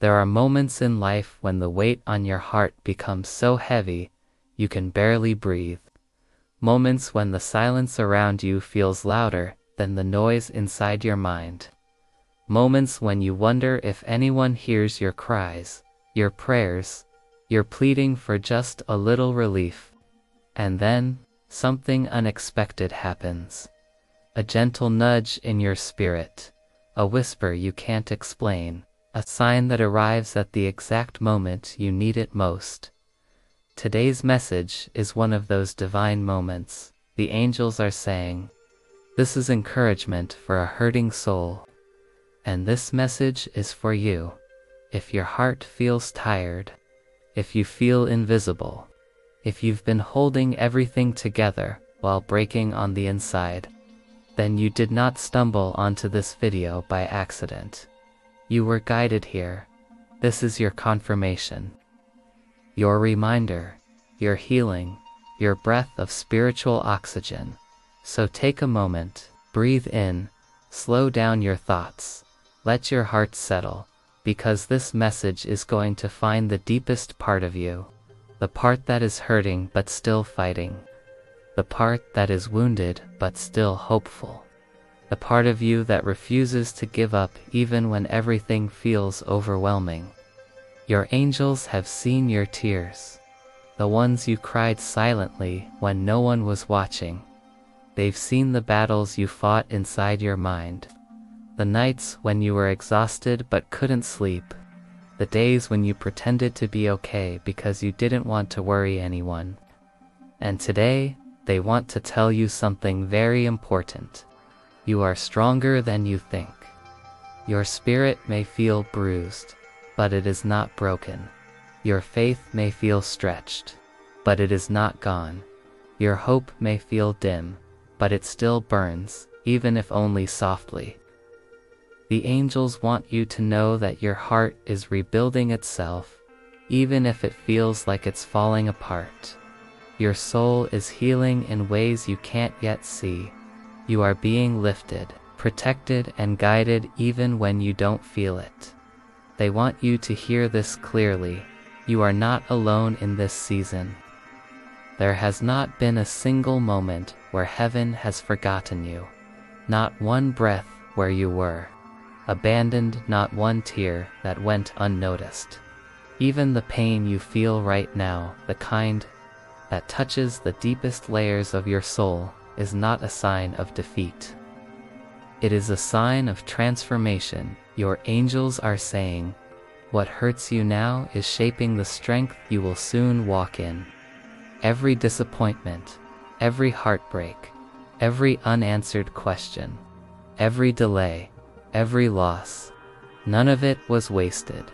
There are moments in life when the weight on your heart becomes so heavy you can barely breathe. Moments when the silence around you feels louder than the noise inside your mind. Moments when you wonder if anyone hears your cries, your prayers, your pleading for just a little relief. And then, something unexpected happens. A gentle nudge in your spirit, a whisper you can't explain, a sign that arrives at the exact moment you need it most. Today's message is one of those divine moments. The angels are saying, "This is encouragement for a hurting soul." And this message is for you. If your heart feels tired, if you feel invisible, if you've been holding everything together while breaking on the inside, then you did not stumble onto this video by accident. You were guided here. This is your confirmation, your reminder, your healing, your breath of spiritual oxygen. So take a moment, breathe in, slow down your thoughts, let your heart settle, because this message is going to find the deepest part of you, the part that is hurting but still fighting, the part that is wounded but still hopeful, the part of you that refuses to give up even when everything feels overwhelming. Your angels have seen your tears, the ones you cried silently when no one was watching. They've seen the battles you fought inside your mind, the nights when you were exhausted but couldn't sleep, the days when you pretended to be okay because you didn't want to worry anyone. And today, they want to tell you something very important. You are stronger than you think. Your spirit may feel bruised, but it is not broken. Your faith may feel stretched, but it is not gone. Your hope may feel dim, but it still burns, even if only softly. The angels want you to know that your heart is rebuilding itself, even if it feels like it's falling apart. Your soul is healing in ways you can't yet see. You are being lifted, protected, and guided even when you don't feel it. They want you to hear this clearly. You are not alone in this season. There has not been a single moment where heaven has forgotten you. Not one breath where you were abandoned, not one tear that went unnoticed. Even the pain you feel right now, the kind that touches the deepest layers of your soul, is not a sign of defeat. It is a sign of transformation. Your angels are saying, what hurts you now is shaping the strength you will soon walk in. Every disappointment, every heartbreak, every unanswered question, every delay, every loss, none of it was wasted.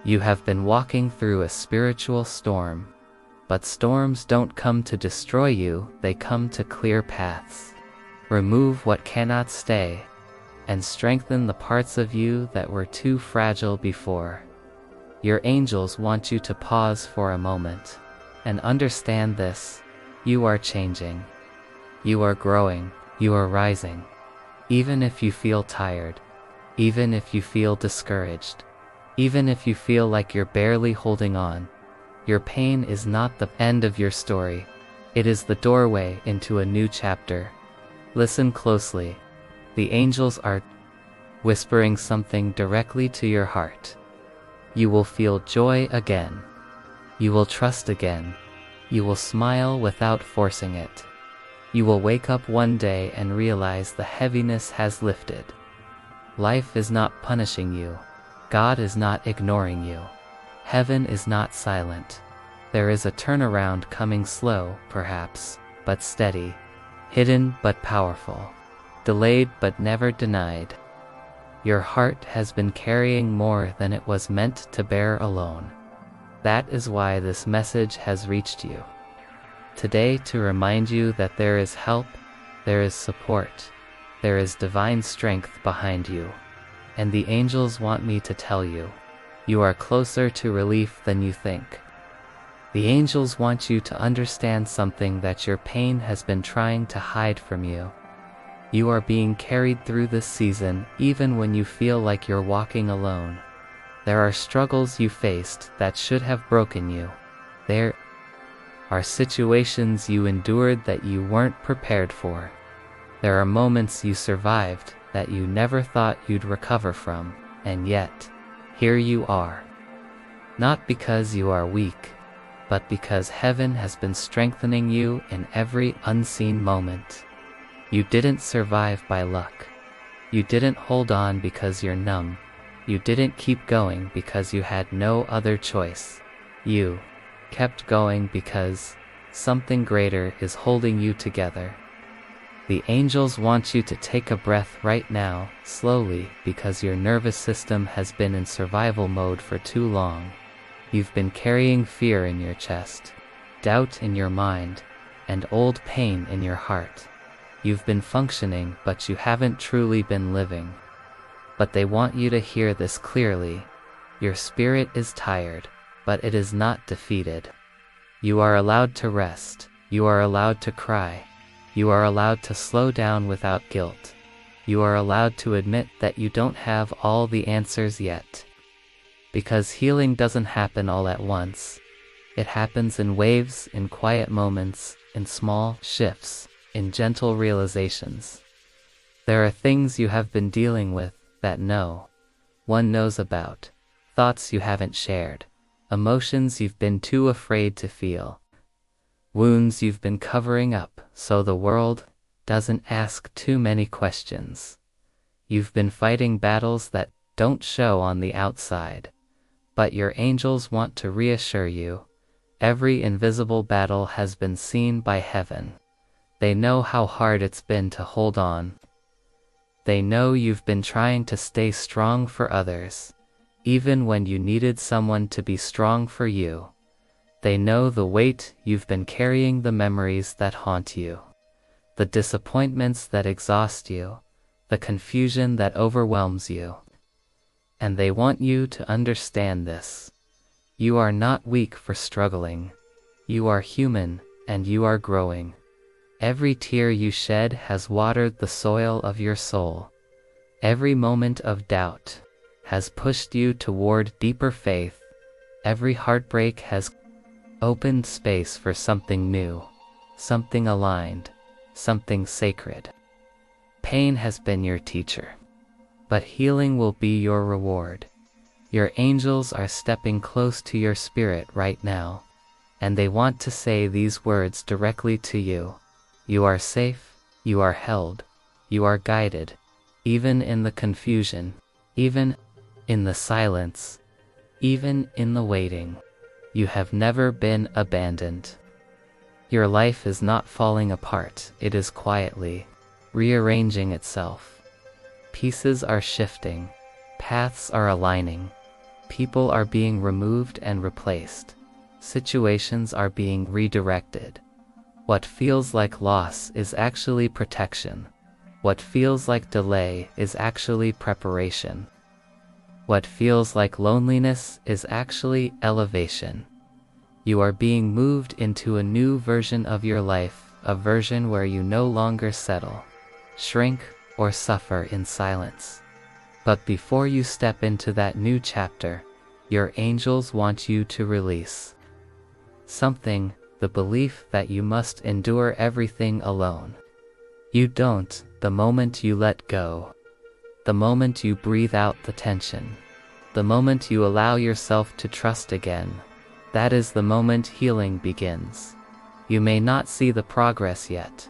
You have been walking through a spiritual storm, but storms don't come to destroy you, they come to clear paths, remove what cannot stay, and strengthen the parts of you that were too fragile before. Your angels want you to pause for a moment and understand this. You are changing. You are growing. You are rising. Even if you feel tired, even if you feel discouraged, even if you feel like you're barely holding on, your pain is not the end of your story. It is the doorway into a new chapter. Listen closely. The angels are whispering something directly to your heart. You will feel joy again. You will trust again. You will smile without forcing it. You will wake up one day and realize the heaviness has lifted. Life is not punishing you. God is not ignoring you. Heaven is not silent. There is a turnaround coming, slow, perhaps, but steady, hidden but powerful, delayed but never denied. Your heart has been carrying more than it was meant to bear alone. That is why this message has reached you today, to remind you that there is help, there is support, there is divine strength behind you. And the angels want me to tell you, you are closer to relief than you think. The angels want you to understand something that your pain has been trying to hide from you. You are being carried through this season even when you feel like you're walking alone. There are struggles you faced that should have broken you. There are situations you endured that you weren't prepared for. There are moments you survived that you never thought you'd recover from, and yet, here you are. Not because you are weak, but because heaven has been strengthening you in every unseen moment. You didn't survive by luck. You didn't hold on because you're numb. You didn't keep going because you had no other choice. You kept going because something greater is holding you together. The angels want you to take a breath right now, slowly, because your nervous system has been in survival mode for too long. You've been carrying fear in your chest, doubt in your mind, and old pain in your heart. You've been functioning, but you haven't truly been living. But they want you to hear this clearly. Your spirit is tired, but it is not defeated. You are allowed to rest. You are allowed to cry. You are allowed to slow down without guilt. You are allowed to admit that you don't have all the answers yet. Because healing doesn't happen all at once. It happens in waves, in quiet moments, in small shifts, in gentle realizations. There are things you have been dealing with that no one knows about, thoughts you haven't shared, emotions you've been too afraid to feel, wounds you've been covering up so the world doesn't ask too many questions. You've been fighting battles that don't show on the outside, but your angels want to reassure you. Every invisible battle has been seen by heaven. They know how hard it's been to hold on. They know you've been trying to stay strong for others, even when you needed someone to be strong for you. They know the weight you've been carrying, the memories that haunt you, the disappointments that exhaust you, the confusion that overwhelms you. And they want you to understand this. You are not weak for struggling. You are human, and you are growing. Every tear you shed has watered the soil of your soul. Every moment of doubt has pushed you toward deeper faith. Every heartbreak has opened space for something new, something aligned, something sacred. Pain has been your teacher, but healing will be your reward. Your angels are stepping close to your spirit right now, and they want to say these words directly to you. You are safe, you are held, you are guided, even in the confusion, even in the silence, even in the waiting. You have never been abandoned. Your life is not falling apart, it is quietly rearranging itself. Pieces are shifting, paths are aligning, people are being removed and replaced, situations are being redirected. What feels like loss is actually protection. What feels like delay is actually preparation. What feels like loneliness is actually elevation. You are being moved into a new version of your life, a version where you no longer settle, shrink, or suffer in silence. But before you step into that new chapter, your angels want you to release something. The belief that you must endure everything alone. You don't. The moment you let go, the moment you breathe out the tension, the moment you allow yourself to trust again, that is the moment healing begins. You may not see the progress yet,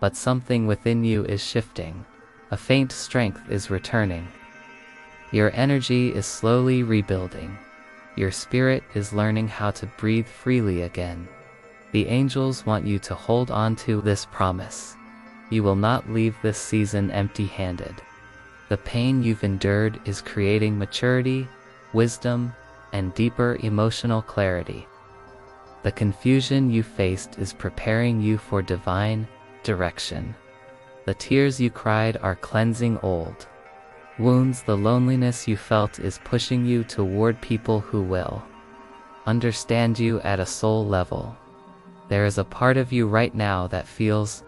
but something within you is shifting. A faint strength is returning. Your energy is slowly rebuilding. Your spirit is learning how to breathe freely again. The angels want you to hold on to this promise. You will not leave this season empty-handed. The pain you've endured is creating maturity, wisdom, and deeper emotional clarity. The confusion you faced is preparing you for divine direction. The tears you cried are cleansing old wounds. The loneliness you felt is pushing you toward people who will understand you at a soul level. There is a part of you right now that feels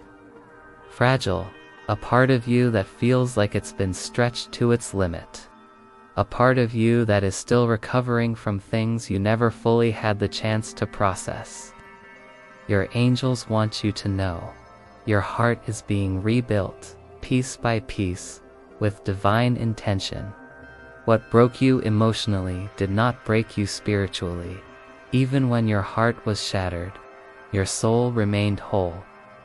fragile, a part of you that feels like it's been stretched to its limit. a part of you that is still recovering from things you never fully had the chance to process. Your angels want you to know your heart is being rebuilt, piece by piece, with divine intention. What broke you emotionally did not break you spiritually. Even when your heart was shattered, your soul remained whole.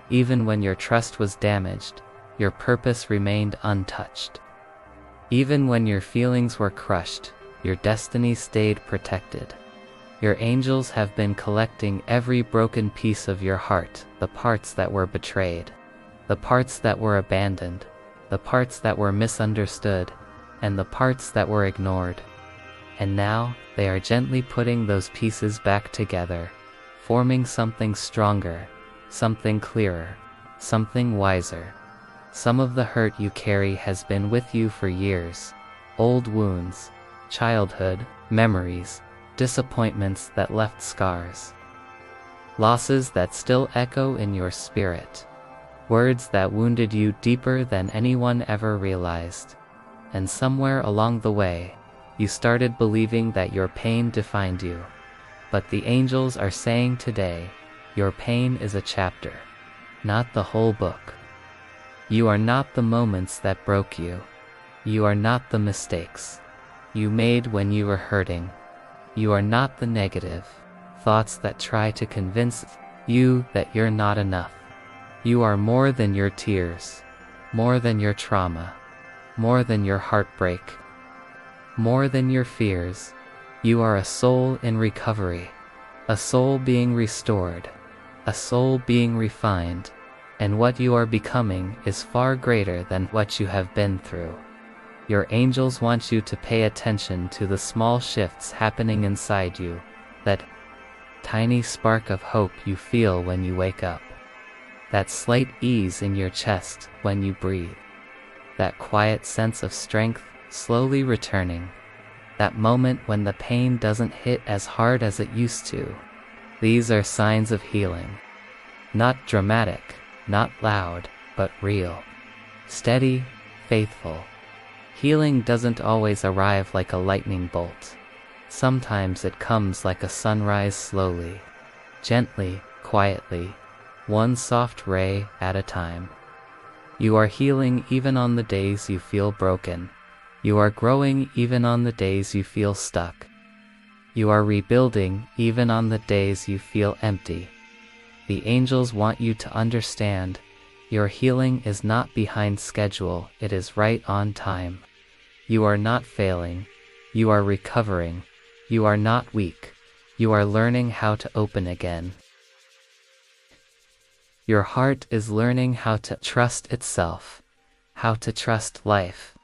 Even when your trust was damaged, your purpose remained untouched. Even when your feelings were crushed, your destiny stayed protected. Your angels have been collecting every broken piece of your heart, the parts that were betrayed, the parts that were abandoned, the parts that were misunderstood, and the parts that were ignored. And now, they are gently putting those pieces back together, forming something stronger, something clearer, something wiser. Some of the hurt you carry has been with you for years. Old wounds, childhood, memories, disappointments that left scars. Losses that still echo in your spirit. Words that wounded you deeper than anyone ever realized. And somewhere along the way, you started believing that your pain defined you. But the angels are saying today, your pain is a chapter, not the whole book. You are not the moments that broke you. You are not the mistakes you made when you were hurting. You are not the negative thoughts that try to convince you that you're not enough. You are more than your tears, more than your trauma, more than your heartbreak, more than your fears. You are a soul in recovery, a soul being restored, a soul being refined, and what you are becoming is far greater than what you have been through. Your angels want you to pay attention to the small shifts happening inside you, that tiny spark of hope you feel when you wake up, that slight ease in your chest when you breathe, that quiet sense of strength slowly returning, that moment when the pain doesn't hit as hard as it used to. These are signs of healing. Not dramatic, not loud, but real. Steady, faithful. Healing doesn't always arrive like a lightning bolt. Sometimes it comes like a sunrise slowly, gently, quietly, one soft ray at a time. You are healing even on the days you feel broken. You are growing even on the days you feel stuck. You are rebuilding even on the days you feel empty. The angels want you to understand, your healing is not behind schedule, it is right on time. You are not failing, you are recovering, you are not weak, you are learning how to open again. Your heart is learning how to trust itself, how to trust life,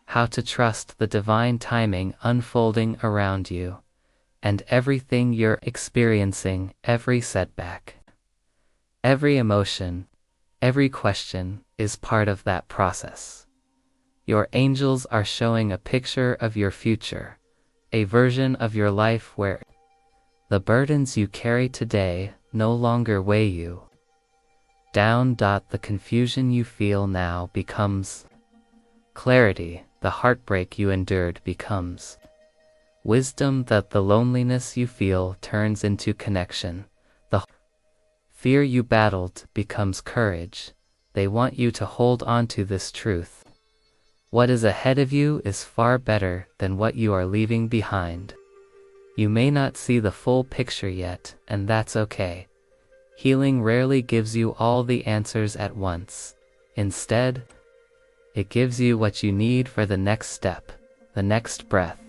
how to trust the divine timing unfolding around you, and everything you're experiencing, every setback, every emotion, every question is part of that process. Your angels are showing a picture of your future, a version of your life where the burdens you carry today no longer weigh you down. The confusion you feel now becomes clarity, the heartbreak you endured becomes wisdom, that the loneliness you feel turns into connection, the fear you battled becomes courage. They want you to hold on to this truth. What is ahead of you is far better than what you are leaving behind. You may not see the full picture yet, and that's okay. Healing rarely gives you all the answers at once. Instead, it gives you what you need for the next step, the next breath,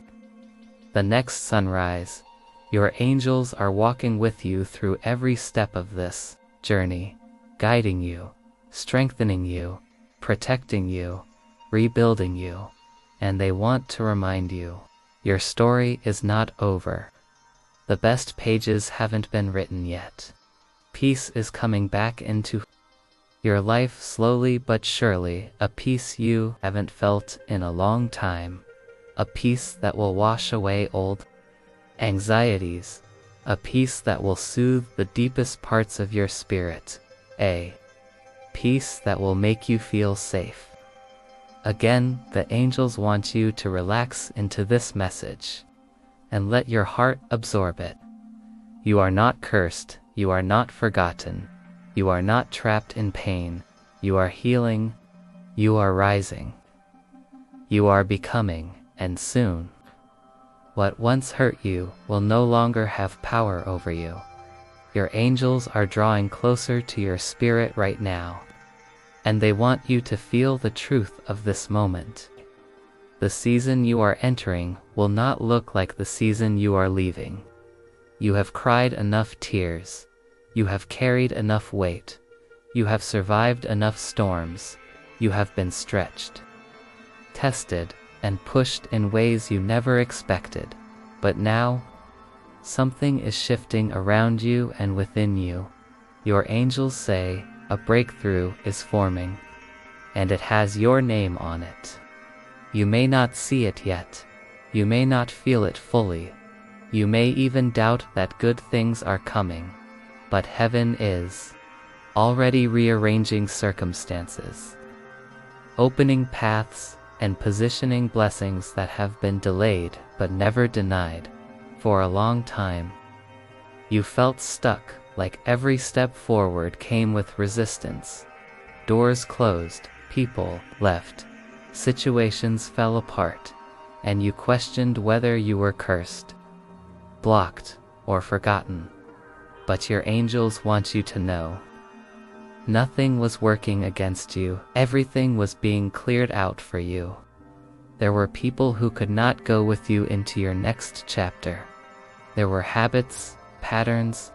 the next sunrise. Your angels are walking with you through every step of this journey, guiding you, strengthening you, protecting you, rebuilding you, and they want to remind you, your story is not over. The best pages haven't been written yet. Peace is coming back into your life slowly but surely, a peace you haven't felt in a long time, a peace that will wash away old anxieties, a peace that will soothe the deepest parts of your spirit, a peace that will make you feel safe. Again, the angels want you to relax into this message and let your heart absorb it. You are not cursed, you are not forgotten, you are not trapped in pain, you are healing, you are rising, you are becoming, and soon, what once hurt you will no longer have power over you. Your angels are drawing closer to your spirit right now, and they want you to feel the truth of this moment. The season you are entering will not look like the season you are leaving. You have cried enough tears. You have carried enough weight. You have survived enough storms. You have been stretched, tested, and pushed in ways you never expected. But now, something is shifting around you and within you. Your angels say a breakthrough is forming, and it has your name on it. You may not see it yet. You may not feel it fully. You may even doubt that good things are coming. But heaven is already rearranging circumstances, opening paths, and positioning blessings that have been delayed but never denied. For a long time, you felt stuck, like every step forward came with resistance. Doors closed, people left, situations fell apart, and you questioned whether you were cursed, blocked, or forgotten. But your angels want you to know, nothing was working against you. Everything was being cleared out for you. There were people who could not go with you into your next chapter. There were habits, patterns,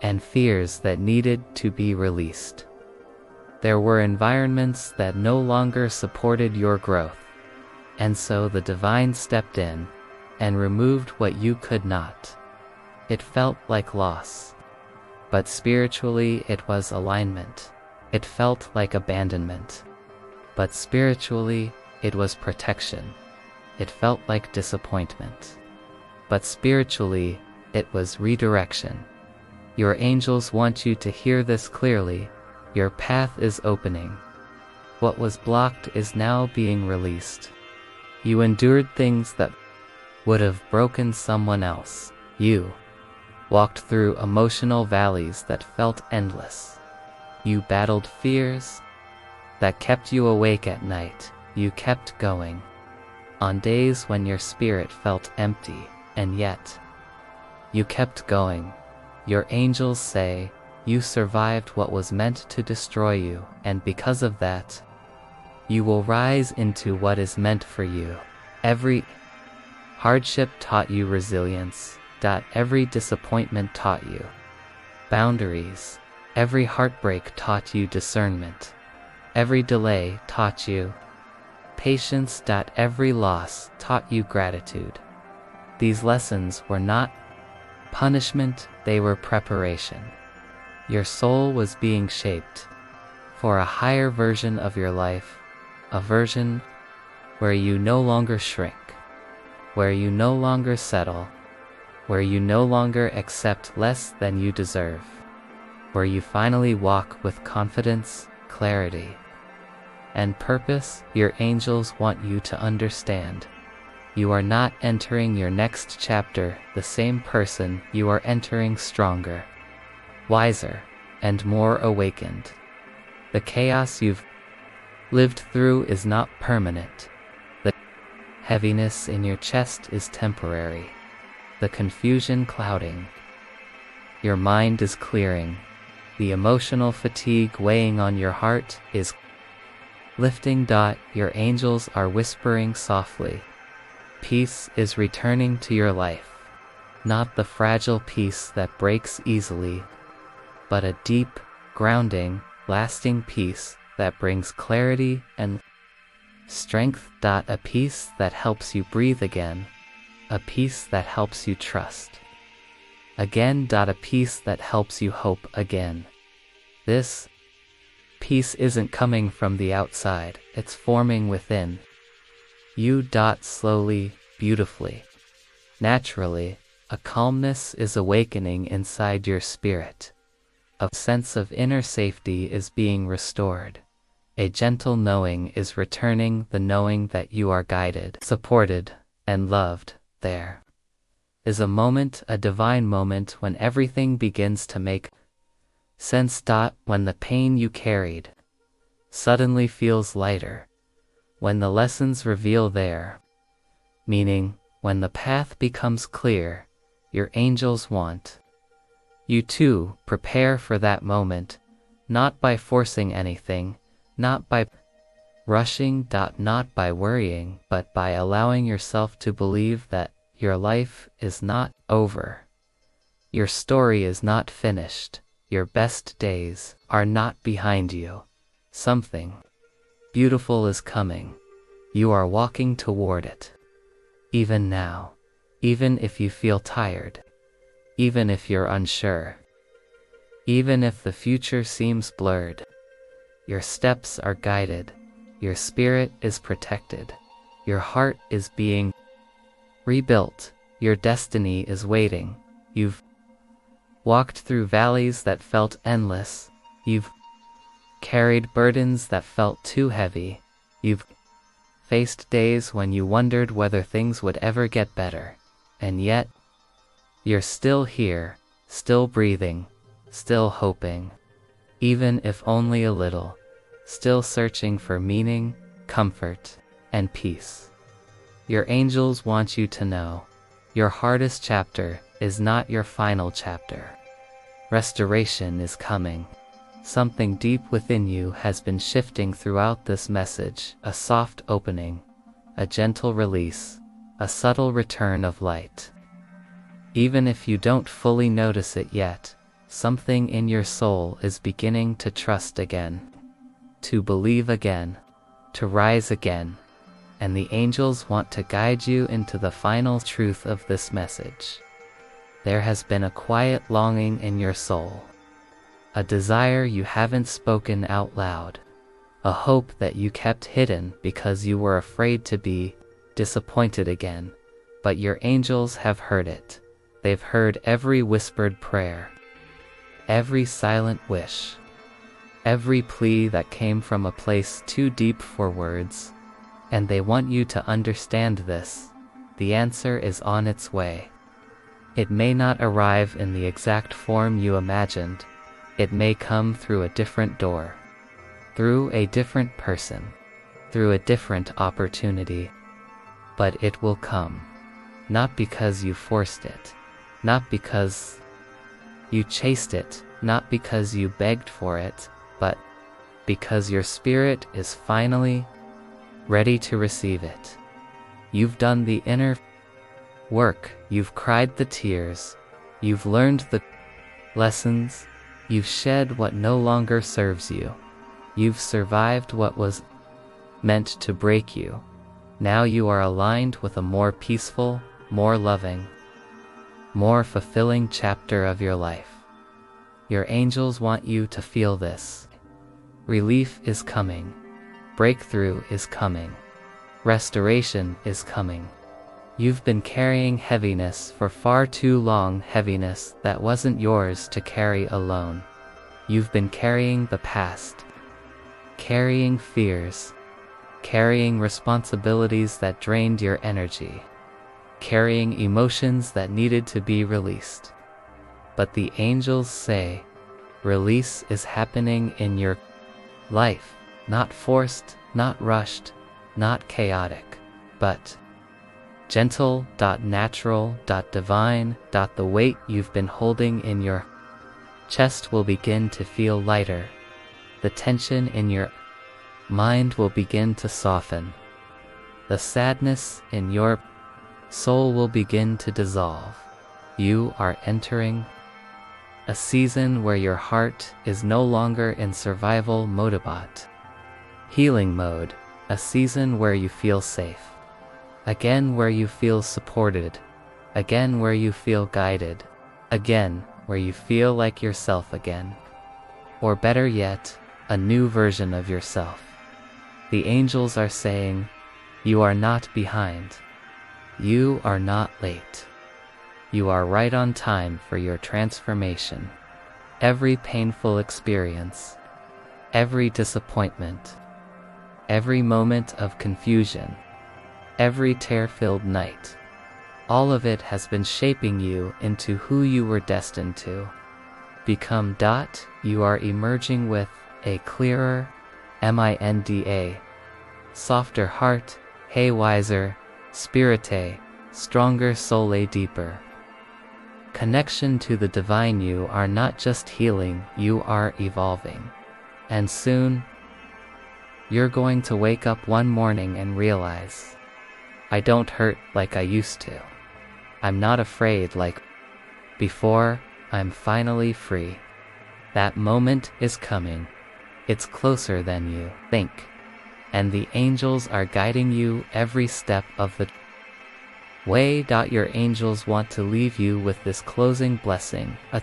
and fears that needed to be released. There were environments that no longer supported your growth. And so the divine stepped in and removed what you could not. It felt like loss, but spiritually it was alignment. It felt like abandonment, but spiritually it was protection. It felt like disappointment, but spiritually it was redirection. Your angels want you to hear this clearly. Your path is opening. What was blocked is now being released. You endured things that would have broken someone else. You walked through emotional valleys that felt endless. You battled fears that kept you awake at night. You kept going on days when your spirit felt empty, and yet you kept going. Your angels say you survived what was meant to destroy you, and because of that, you will rise into what is meant for you. Every hardship taught you resilience. Every disappointment taught you boundaries. Every heartbreak taught you discernment. Every delay taught you patience. Every loss taught you gratitude. These lessons were not punishment, they were preparation. Your soul was being shaped for a higher version of your life, a version where you no longer shrink, where you no longer settle, where you no longer accept less than you deserve, where you finally walk with confidence, clarity, and purpose. Your angels want you to understand. You are not entering your next chapter the same person. You are entering stronger, wiser, and more awakened. The chaos you've lived through is not permanent. The heaviness in your chest is temporary. The confusion clouding your mind is clearing. The emotional fatigue weighing on your heart is lifting. Your angels are whispering softly. Peace is returning to your life. Not the fragile peace that breaks easily, but a deep, grounding, lasting peace that brings clarity and strength. A peace that helps you breathe again. A peace that helps you trust again. A peace that helps you hope again. This peace isn't coming from the outside, it's forming within you. Slowly, beautifully, naturally, a calmness is awakening inside your spirit. A sense of inner safety is being restored. A gentle knowing is returning, the knowing that you are guided, supported, and loved. There is a moment, a divine moment, when everything begins to make sense. When the pain you carried suddenly feels lighter, when the lessons reveal their meaning, when the path becomes clear. Your angels want you to prepare for that moment, not by forcing anything, not by rushing, not by worrying, but by allowing yourself to believe that your life is not over. Your story is not finished. Your best days are not behind you. Something beautiful is coming. You are walking toward it. Even now, even if you feel tired, even if you're unsure, even if the future seems blurred, your steps are guided, your spirit is protected, your heart is being rebuilt, your destiny is waiting. You've walked through valleys that felt endless, you've carried burdens that felt too heavy, you've faced days when you wondered whether things would ever get better, and yet you're still here, still breathing, still hoping, even if only a little, still searching for meaning, comfort, and peace. Your angels want you to know your hardest chapter is not your final chapter. Restoration is coming. Something deep within you has been shifting throughout this message, a soft opening, a gentle release, a subtle return of light. Even if you don't fully notice it yet, something in your soul is beginning to trust again, to believe again, to rise again, and the angels want to guide you into the final truth of this message. There has been a quiet longing in your soul, a desire you haven't spoken out loud, a hope that you kept hidden because you were afraid to be disappointed again. But your angels have heard it. They've heard every whispered prayer, every silent wish, every plea that came from a place too deep for words, and they want you to understand this. The answer is on its way. It may not arrive in the exact form you imagined. It may come through a different door, through a different person, through a different opportunity. But it will come, not because you forced it, not because you chased it, not because you begged for it, but because your spirit is finally ready to receive it. You've done the inner work, you've cried the tears, you've learned the lessons, you've shed what no longer serves you, you've survived what was meant to break you. Now you are aligned with a more peaceful, more loving, more fulfilling chapter of your life. Your angels want you to feel this. Relief is coming. Breakthrough is coming. Restoration is coming. You've been carrying heaviness for far too long, heaviness that wasn't yours to carry alone. You've been carrying the past, carrying fears, carrying responsibilities that drained your energy, carrying emotions that needed to be released. But the angels say, release is happening in your life, not forced, not rushed, not chaotic, but gentle, natural, divine. The weight you've been holding in your chest will begin to feel lighter. The tension in your mind will begin to soften. The sadness in your soul will begin to dissolve. You are entering a season where your heart is no longer in survival mode but healing mode, a season where you feel safe, again where you feel supported, again where you feel guided, again where you feel like yourself again, or better yet, a new version of yourself. The angels are saying, you are not behind. You are not late. You are right on time for your transformation. Every painful experience, every disappointment, every moment of confusion, every tear-filled night. All of it has been shaping you into who you were destined to become. You are emerging with a clearer, minda, softer heart, wiser, spirite, stronger soul, deeper connection to the divine. You are not just healing, you are evolving. And soon, you're going to wake up one morning and realize, I don't hurt like I used to. I'm not afraid like before. I'm finally free. That moment is coming. It's closer than you think. And the angels are guiding you every step of the way. Your angels want to leave you with this closing blessing, a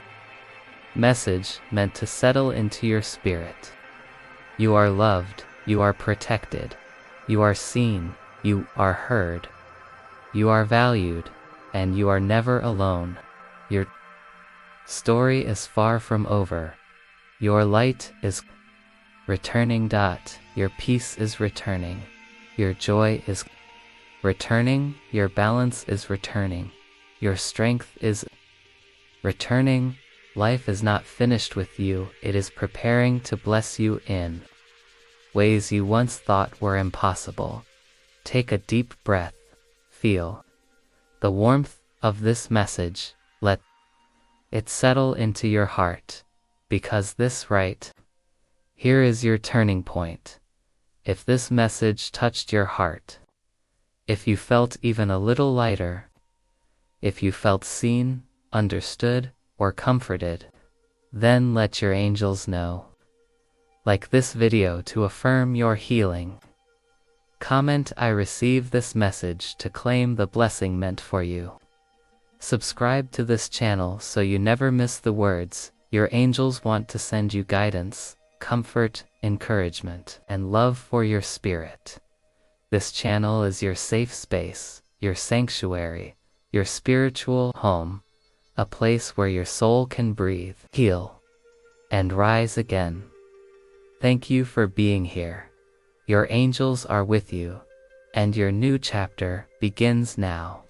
message meant to settle into your spirit. You are loved, you are protected, you are seen, you are heard, you are valued, and you are never alone. Your story is far from over. Your light is returning. Your peace is returning. Your joy is returning. Your balance is returning. Your strength is returning. Life is not finished with you. It is preparing to bless you in ways you once thought were impossible. Take a deep breath. Feel the warmth of this message. Let it settle into your heart, because this right here is your turning point. If this message touched your heart, if you felt even a little lighter, if you felt seen, understood, or comforted, then let your angels know. Like this video to affirm your healing. Comment, I receive this message, to claim the blessing meant for you. Subscribe to this channel so you never miss the words your angels want to send you: guidance, comfort, encouragement, and love for your spirit. This channel is your safe space, your sanctuary, your spiritual home, a place where your soul can breathe, heal, and rise again. Thank you for being here. Your angels are with you, and your new chapter begins now.